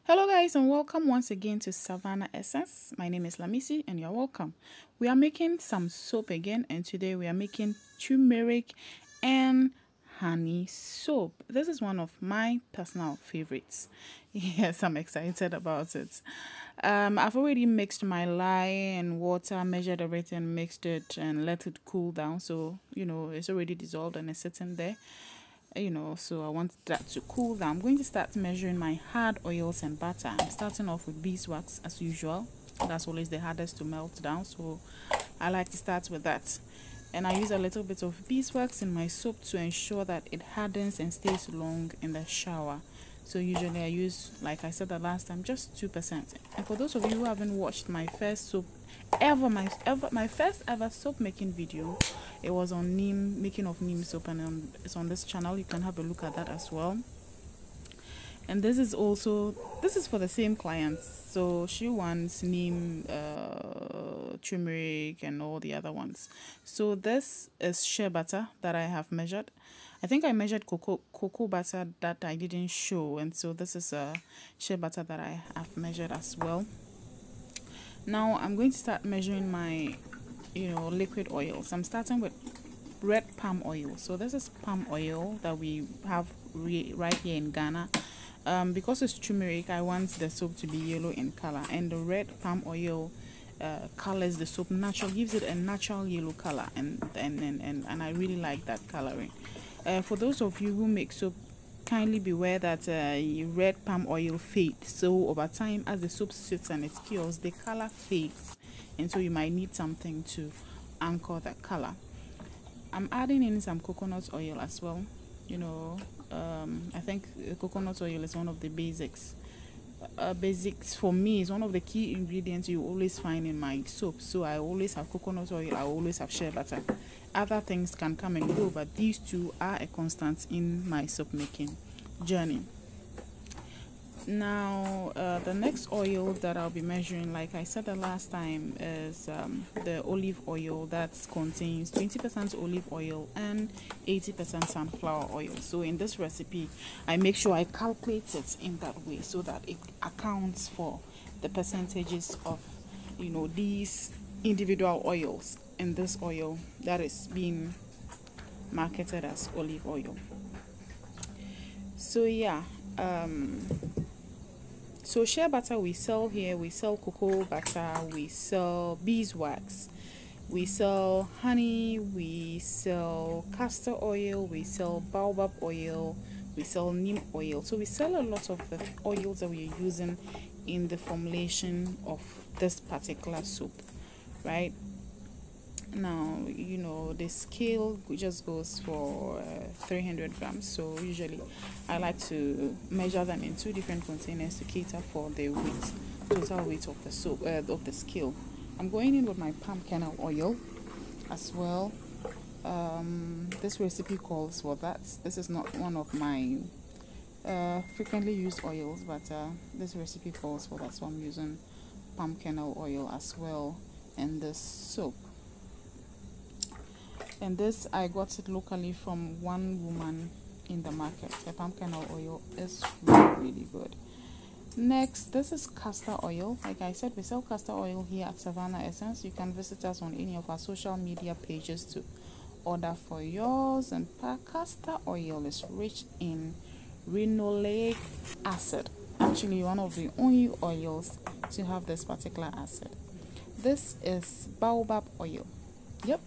Hello guys, and welcome once again to Savannah Essence. My name is Lamisi and you're welcome. We are making some soap again, and today we are making turmeric and honey soap. This is one of my personal favorites. Yes, I'm excited about it. I've already mixed my lye and water, measured everything, mixed it and let it cool down. So it's already dissolved and it's sitting there. So I want that to cool down. I'm going to start measuring my hard oils and butter. I'm starting off with beeswax as usual. That's always the hardest to melt down, so I like to start with that. And I use a little bit of beeswax in my soap to ensure that it hardens and stays long in the shower. So usually I use, like I said the last time, just 2%. And for those of you who haven't watched my first soap my first ever soap making video, it was on making of neem soap, and it's on this channel. You can have a look at that as well. And this is for the same client, so she wants neem, turmeric and all the other ones. So this is shea butter that I have measured. I think I measured cocoa butter that I didn't show, and so this is a shea butter that I have measured as well. Now I'm going to start measuring my liquid oils. I'm starting with red palm oil. So this is palm oil that we have right here in Ghana. Because it's turmeric, I want the soap to be yellow in color, and the red palm oil colors the soap natural, gives it a natural yellow color, and I really like that coloring. For those of you who make soap, kindly beware that red palm oil fades. So over time, as the soap sits and it cures, the color fades, and so you might need something to anchor that color. I'm adding in some coconut oil as well. I think coconut oil is one of the basics for me. Is one of the key ingredients you always find in my soap. So I always have coconut oil, I always have shea butter. Other things can come and go, but these two are a constant in my soap making journey. Now the next oil that I'll be measuring, like I said the last time, is the olive oil that contains 20% olive oil and 80% sunflower oil. So in this recipe, I make sure I calculate it in that way so that it accounts for the percentages of these individual oils in this oil that is being marketed as olive oil. So yeah, so shea butter we sell here, we sell cocoa butter, we sell beeswax, we sell honey, we sell castor oil, we sell baobab oil, we sell neem oil. So we sell a lot of the oils that we are using in the formulation of this particular soap, right? Now the scale just goes for 300 grams, so usually I like to measure them in two different containers to cater for the total weight of the soap, of the scale. I'm going in with my palm kernel oil as well. This recipe calls for that. This is not one of my frequently used oils, but this recipe calls for that, so I'm using palm kernel oil as well in this soap. And this I got it locally from one woman in the market. The palm kernel oil is really good. Next, this is castor oil. Like I said, we sell castor oil here at Savannah Essence. You can visit us on any of our social media pages to order for yours. And castor oil is rich in linoleic acid. Actually, one of the only oils to have this particular acid. This is baobab oil. Yep,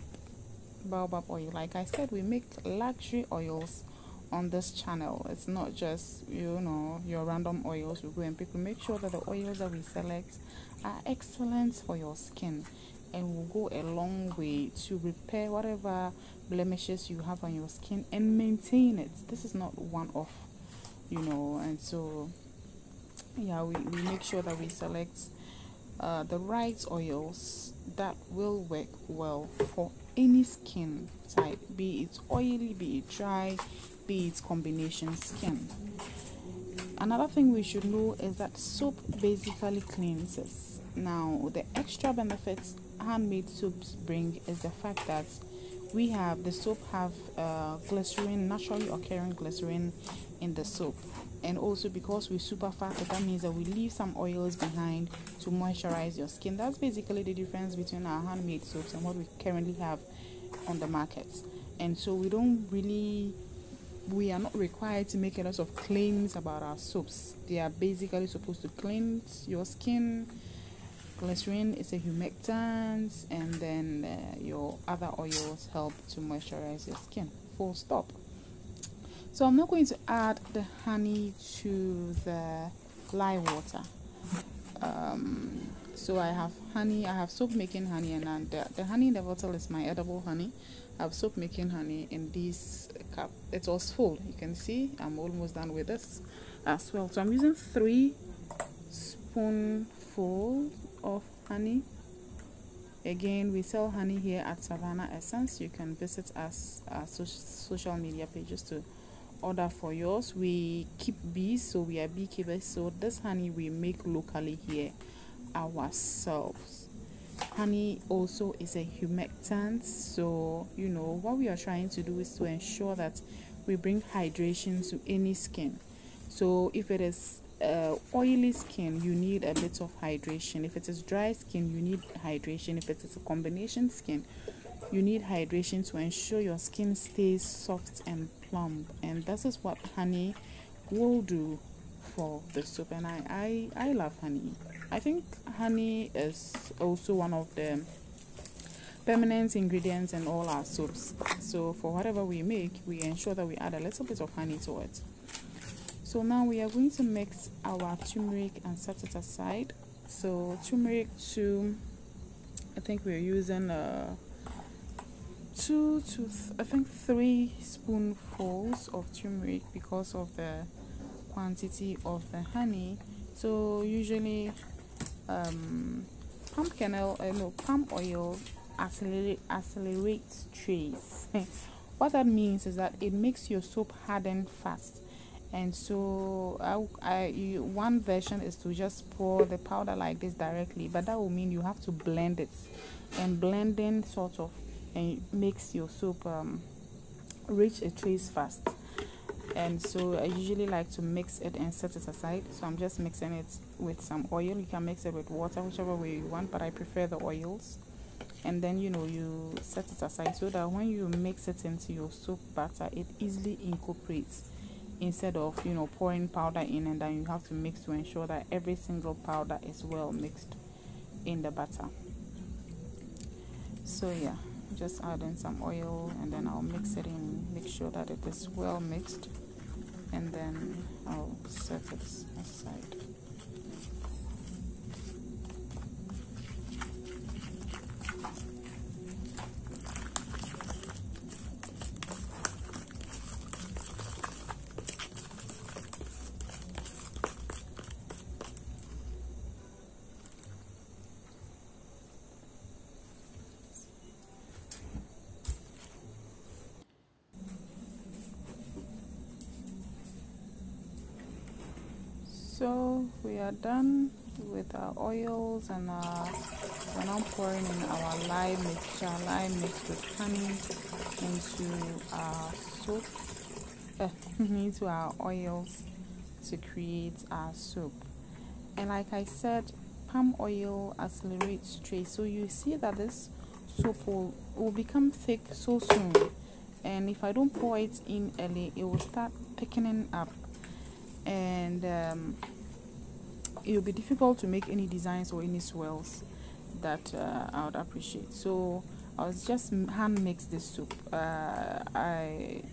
baobab oil. Like I said, we make luxury oils on this channel. It's not just your random oils we go and pick. We make sure that the oils that we select are excellent for your skin and will go a long way to repair whatever blemishes you have on your skin and maintain it. This is not one off, and so yeah, we make sure that we select the right oils that will work well for any skin type, be it oily, be it dry, be it combination skin. Another thing we should know is that soap basically cleanses. Now the extra benefits handmade soaps bring is the fact that the soap have glycerin, naturally occurring glycerin in the soap. And also because we super fat, that means that we leave some oils behind to moisturize your skin. That's basically the difference between our handmade soaps and what we currently have on the market. And so we are not required to make a lot of claims about our soaps. They are basically supposed to cleanse your skin. Glycerin is a humectant, and then your other oils help to moisturize your skin. Full stop. So I'm not going to add the honey to the lye water. So I have honey, I have soap making honey, and the honey in the bottle is my edible honey. I have soap making honey in this cup. It was full. You can see I'm almost done with this as well. So I'm using 3 spoonfuls of honey. Again, we sell honey here at Savannah Essence. You can visit us social media pages to order for yours. We keep bees, so we are beekeepers, so this honey we make locally here ourselves. Honey also is a humectant, so what we are trying to do is to ensure that we bring hydration to any skin. So if it is oily skin, you need a bit of hydration. If it is dry skin, you need hydration. If it is a combination skin, you need hydration to ensure your skin stays soft and plump. And this is what honey will do for the soap. And I love honey. I think honey is also one of the permanent ingredients in all our soaps. So for whatever we make, we ensure that we add a little bit of honey to it. So now we are going to mix our turmeric and set it aside. So turmeric I think we're using 2 to 3 spoonfuls of turmeric because of the quantity of the honey. So usually palm oil accelerates trace. What that means is that it makes your soap harden fast. And so one version is to just pour the powder like this directly, but that will mean you have to blend it, and blending sort of makes your soap reach a trace fast. And so I usually like to mix it and set it aside. So I'm just mixing it with some oil. You can mix it with water, whichever way you want, but I prefer the oils. And then you set it aside so that when you mix it into your soap batter, it easily incorporates, instead of pouring powder in and then you have to mix to ensure that every single powder is well mixed in the batter. So yeah, just add in some oil and then I'll mix it in, make sure that it is well mixed, and then I'll set it aside. So we are done with our oils, and we're now pouring in our lye mixture, lye mixed with honey, into our soap, into our oils to create our soap. And like I said, palm oil accelerates trace, so you see that this soap will become thick so soon, and if I don't pour it in early, it will start thickening up, and it will be difficult to make any designs or any swirls that I would appreciate. So I was just hand mix this soup. A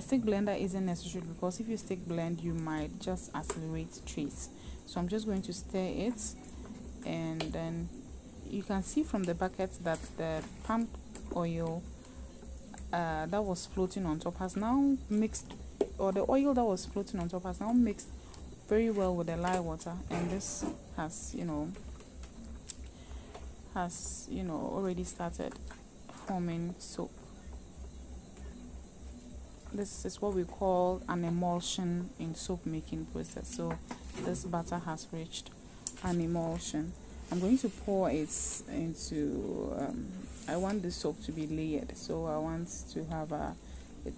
stick blender isn't necessary, because if you stick blend, you might just accelerate trace. So I'm just going to stir it, and then you can see from the bucket that the palm oil that was floating on top has now mixed, or the oil that was floating on top has now mixed very well with the lye water, and this has already started forming soap. This is what we call an emulsion in soap making process. So this batter has reached an emulsion. I'm going to pour it into I want the soap to be layered, so I want to have a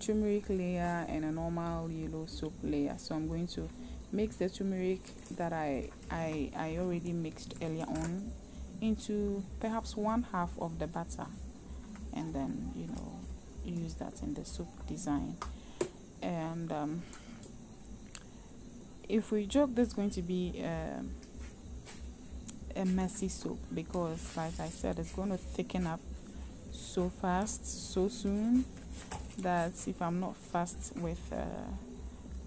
turmeric layer and a normal yellow soap layer. So I'm going to mix the turmeric that I already mixed earlier on into perhaps 1/2 of the batter, and then use that in the soup design. And if we joke, this is going to be a messy soup, because like I said, it's going to thicken up so fast, so soon, that if I'm not fast with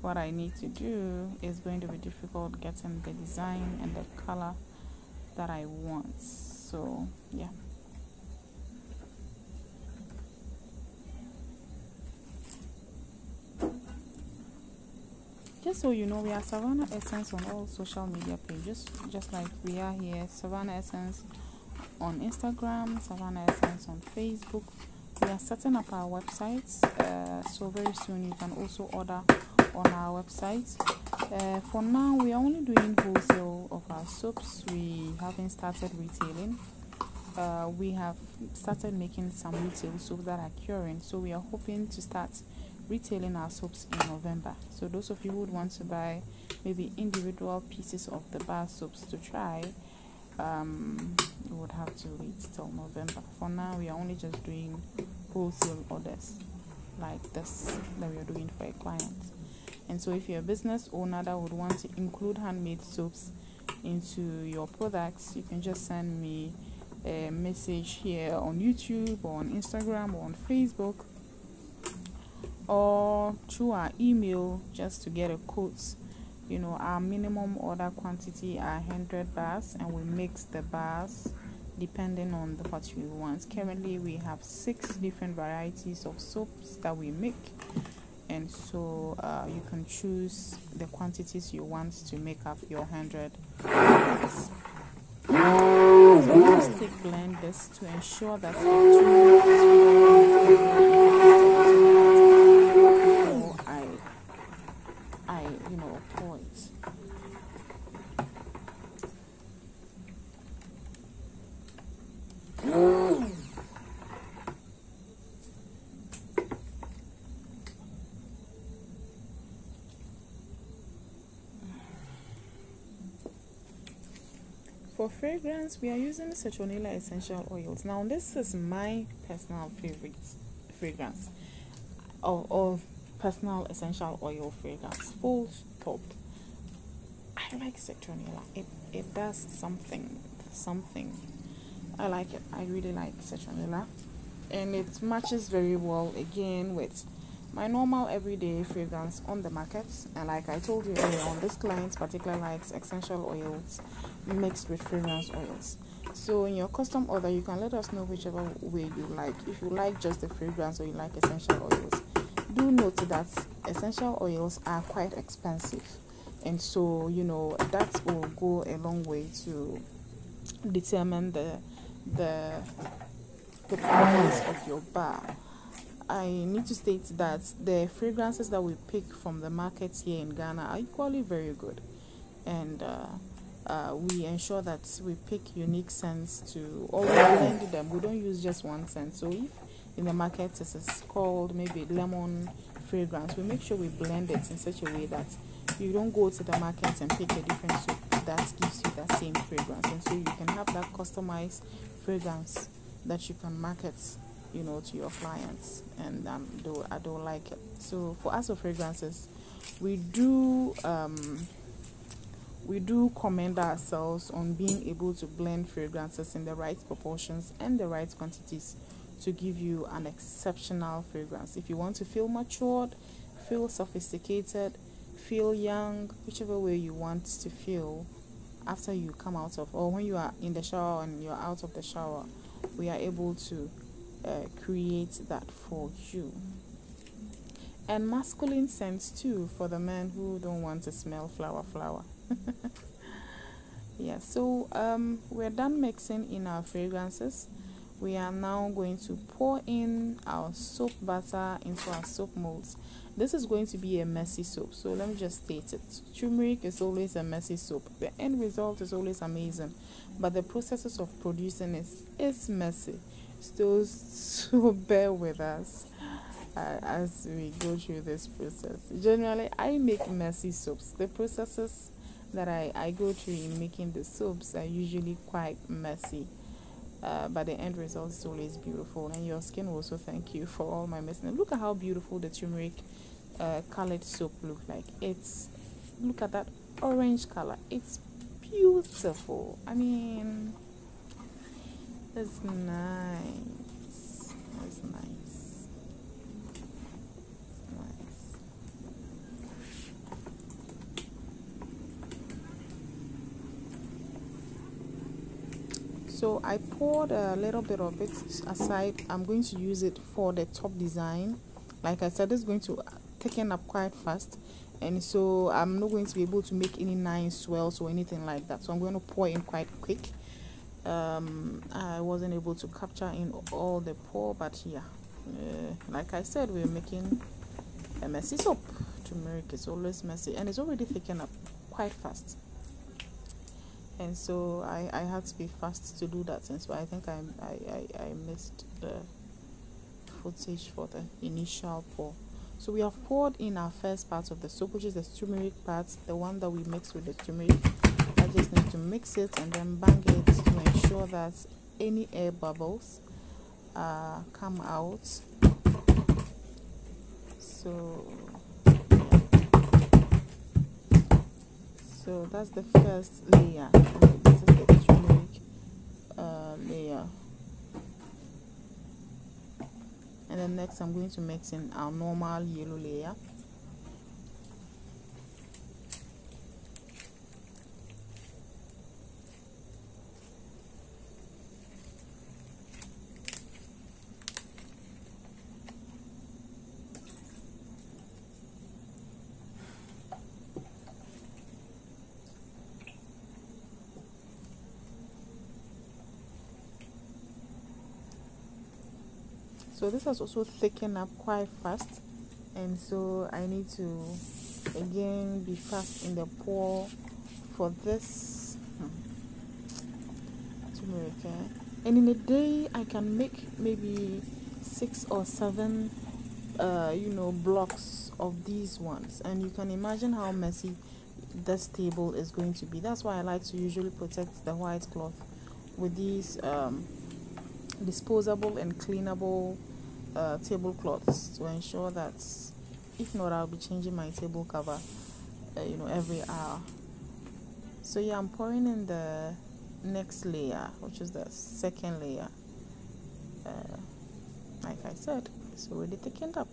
what I need to do, it's going to be difficult getting the design and the color that I want. So yeah. Just so you know, we are Savannah Essence on all social media pages, just like we are here. Savannah Essence on Instagram, Savannah Essence on Facebook. We are setting up our websites, so very soon you can also order on our website. For now, we are only doing wholesale of our soaps. We haven't started retailing. We have started making some retail soaps that are curing, so we are hoping to start retailing our soaps in November. So those of you who would want to buy maybe individual pieces of the bar soaps to try, you would have to wait till November. For now, we are only just doing wholesale orders like this that we are doing for a client. And so if you're a business owner that would want to include handmade soaps into your products, you can just send me a message here on YouTube or on Instagram or on Facebook, or through our email, just to get a quote. Our minimum order quantity are 100 bars, and we mix the bars depending on what you want. Currently we have 6 different varieties of soaps that we make, and so you can choose the quantities you want to make up your 100 bars. So just blend this to ensure that the turmeric is pour it. For fragrance, we are using citronella essential oils. Now, this is my personal favorite fragrance of personal essential oil fragrance. Full stop. I like citronella. It does something. I like it. I really like citronella, and it matches very well again with my normal everyday fragrance on the market. And like I told you earlier on, this client particularly likes essential oils mixed with fragrance oils. So in your custom order, you can let us know whichever way you like. If you like just the fragrance or you like essential oils, do note that essential oils are quite expensive, and so that will go a long way to determine the price of your bar. I need to state that the fragrances that we pick from the markets here in Ghana are equally very good, and we ensure that we pick unique scents to always blend them. We don't use just one scent. So if in the market it is called maybe lemon fragrance, we make sure we blend it in such a way that you don't go to the market and pick a different soap that gives you that same fragrance, and so you can have that customized fragrance that you can market to your clients, and they'll like it. So for us of fragrances, we do commend ourselves on being able to blend fragrances in the right proportions and the right quantities to give you an exceptional fragrance. If you want to feel matured, feel sophisticated, feel young, whichever way you want to feel after you come out of, or when you are in the shower and you're out of the shower, we are able to create that for you. And masculine scents too, for the men who don't want to smell flower. Yeah, so we're done mixing in our fragrances. We are now going to pour in our soap batter into our soap molds. This is going to be a messy soap, so let me just state it. Turmeric is always a messy soap. The end result is always amazing, but the processes of producing it is messy. So bear with us. as we go through this process. Generally, I make messy soaps. The processes that I go through in making the soaps are usually quite messy. But the end result is always beautiful, and your skin will also thank you for all my messiness. Look at how beautiful the turmeric colored soap look like. Look at that orange color. It's beautiful. I mean, it's nice. It's nice. Nice. So I poured a little bit of it aside. I'm going to use it for the top design. Like I said, it's going to thicken up quite fast, and so I'm not going to be able to make any nice swells or anything like that. So I'm going to pour in quite quick. I wasn't able to capture in all the pour, but yeah, like I said, we're making a messy soap. Turmeric is always messy, and it's already thickened up quite fast. And so I had to be fast to do that, and so I think I missed the footage for the initial pour. So we have poured in our first part of the soap, which is the turmeric part, the one that we mixed with the turmeric. I just need to mix it and then bang it to ensure that any air bubbles come out. So so that's the first layer. This is the turmeric layer. And then next I'm going to mix in our normal yellow layer. So this has also thickened up quite fast, and so I need to again be fast in the pour for this turmeric. And in a day I can make maybe 6 or 7 blocks of these ones, and you can imagine how messy this table is going to be. That's why I like to usually protect the white cloth with these disposable and cleanable tablecloths to ensure that if not, I'll be changing my table cover every hour. So yeah, I'm pouring in the next layer, which is the second layer. Like I said, it's already thickened up.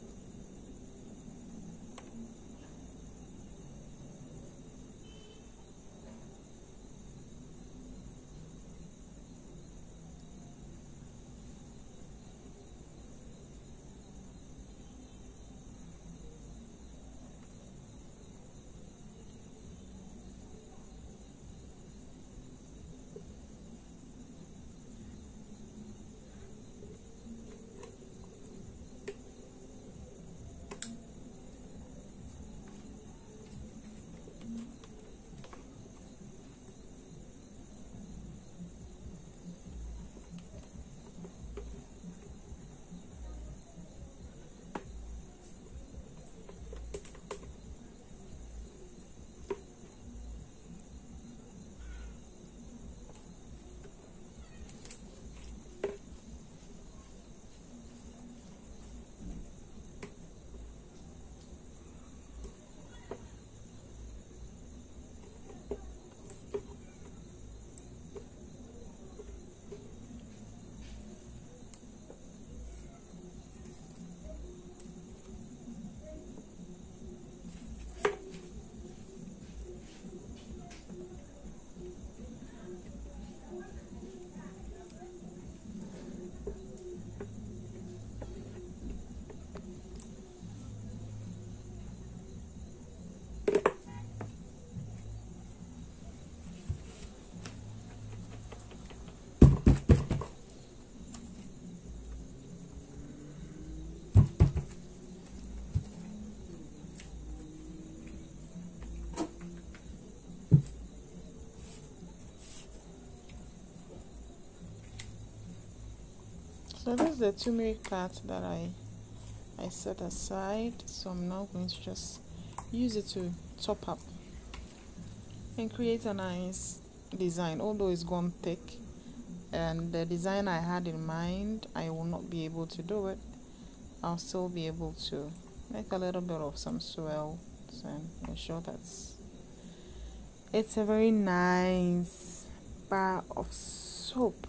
So this is the turmeric part that I I set aside. So I'm now going to just use it to top up and create a nice design. Although it's gone thick, and the design I had in mind, I will not be able to do it. I'll still be able to make a little bit of some swell and ensure that it's a very nice bar of soap.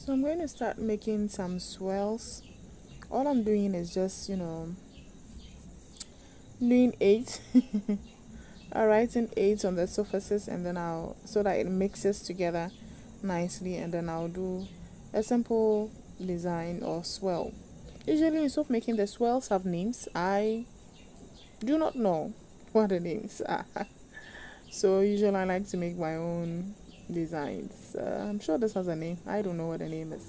So I'm going to start making some swirls. All I'm doing is just, doing 8. I'm writing 8 on the surfaces, and then so that it mixes together nicely, and then I'll do a simple design or swirl. Usually instead of making the swirls have names, I do not know what the names are. So usually I like to make my own designs. I'm sure this has a name. I don't know what the name is.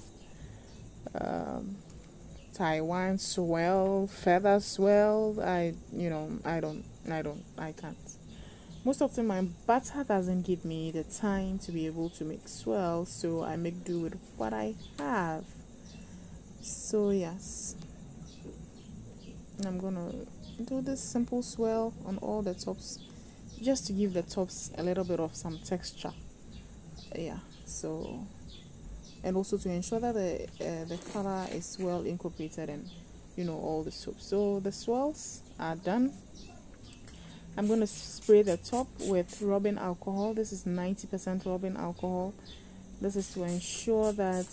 Taiwan swell, feather swell. I can't. Most of the time my butter doesn't give me the time to be able to make swirls, so I make do with what I have. So yes, I'm gonna do this simple swirl on all the tops, just to give the tops a little bit of some texture. Yeah, so, and also to ensure that the color is well incorporated in all the soap. So the swirls are done. I'm going to spray the top with rubbing alcohol. This is 90% rubbing alcohol. This is to ensure that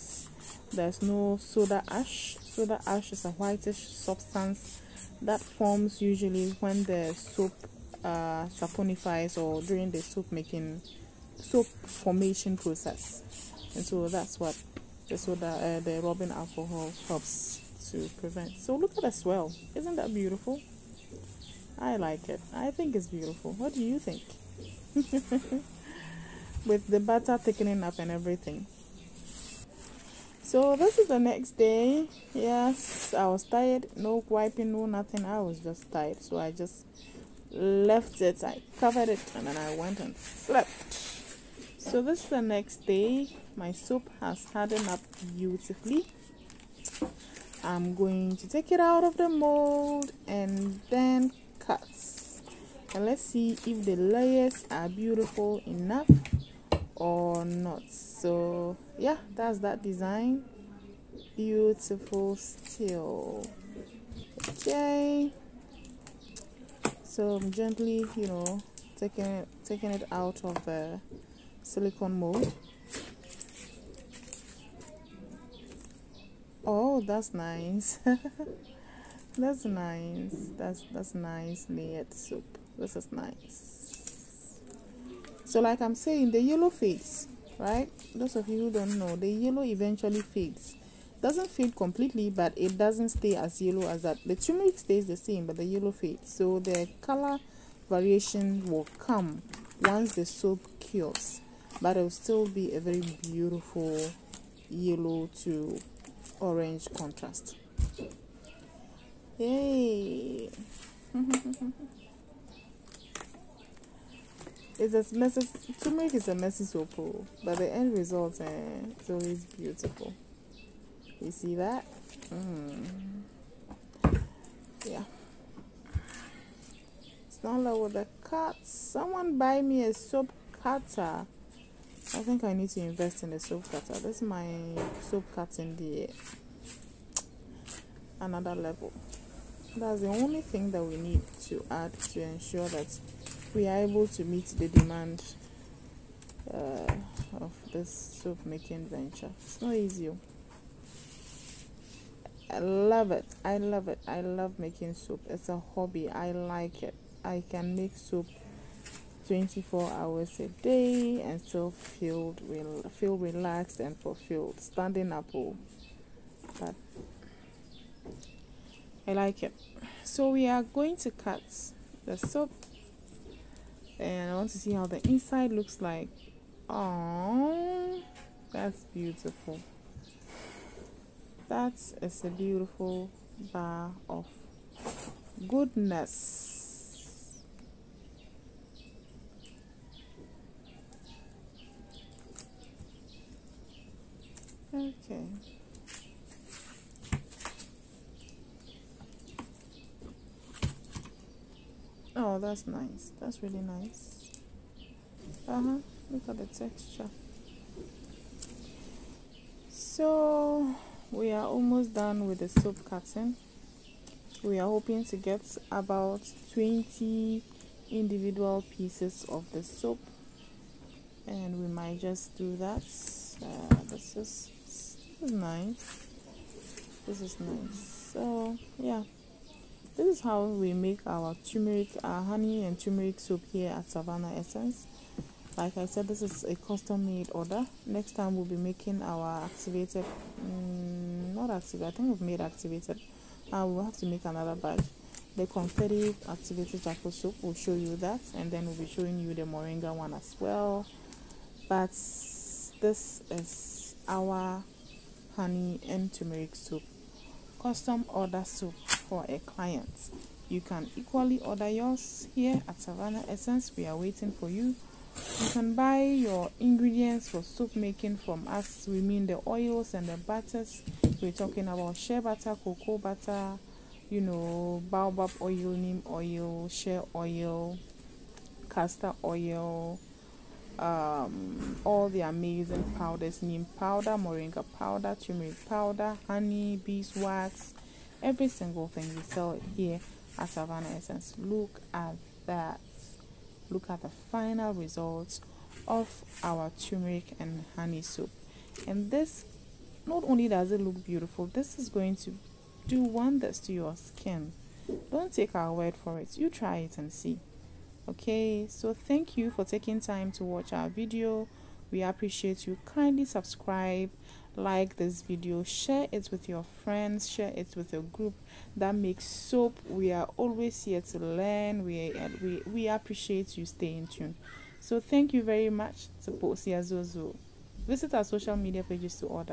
there's no soda ash. Soda ash is a whitish substance that forms usually when the soap saponifies, or during the soap formation process. And so that's what the rubbing alcohol helps to prevent. So look at the swirl. Isn't that beautiful? I like it. I think it's beautiful. What do you think? With the butter thickening up and everything. So this is the next day. Yes, I was tired. No wiping, no nothing. I was just tired. So I just left it. I covered it, and then I went and slept. So this is the next day. My soap has hardened up beautifully. I'm going to take it out of the mold and then cut. And let's see if the layers are beautiful enough or not. So yeah, that's that design. Beautiful still. Okay. So I'm gently, taking it out of the silicone mold. Oh, that's nice. That's nice. That's nice layered soap. This is nice. So like I'm saying, the yellow fades, right? Those of you who don't know, the yellow eventually fades. doesn't fade completely, but it doesn't stay as yellow as that. The turmeric stays the same, but the yellow fades. So the color variation will come once the soap cures, but it will still be a very beautiful yellow to orange contrast. Yay! It's a messy. Turmeric is a messy soap, but the end result is always beautiful. You see that? Yeah. It's not like with the cuts. Someone buy me a soap cutter. I think I need to invest in a soap cutter. This is my soap cutting the another level. That's the only thing that we need to add to ensure that we are able to meet the demand of this soap making venture. It's not easy. I love it. I love it. I love making soap. It's a hobby. I like it. I can make soap 24 hours a day and still feel relaxed and fulfilled. Standing up, but I like it. So we are going to cut the soap, and I want to see how the inside looks like. Oh, that's beautiful. That is a beautiful bar of goodness. Okay. Oh, that's nice. That's really nice. Look at the texture. So we are almost done with the soap cutting. We are hoping to get about 20 individual pieces of the soap, and we might just do that. This is nice. This is nice. So yeah, this is how we make our turmeric, honey and turmeric soap here at Savannah Essence. Like I said, this is a custom made order. Next time we'll be making our activated, not activated, I think we've made activated. We'll have to make another batch. The confetti activated charcoal soap, will show you that, and then we'll be showing you the moringa one as well. But this is our honey and turmeric soap, custom order soap for a client. You can equally order yours here at Savannah Essence. We are waiting for you. You can buy your ingredients for soap making from us. We mean the oils and the butters. We're talking about shea butter, cocoa butter, baobab oil, neem oil, shea oil, castor oil, all the amazing powders, neem powder, moringa powder, turmeric powder, honey, beeswax, every single thing we sell it here at Savannah Essence. Look at that. Look at the final results of our turmeric and honey soap. And this, not only does it look beautiful, this is going to do wonders to your skin. Don't take our word for it. You try it and see. Okay, so thank you for taking time to watch our video. We appreciate you. Kindly subscribe, like this video, share it with your friends, share it with a group that makes soap. We are always here to learn. We appreciate you staying tuned. So thank you very much. Visit our social media pages to order.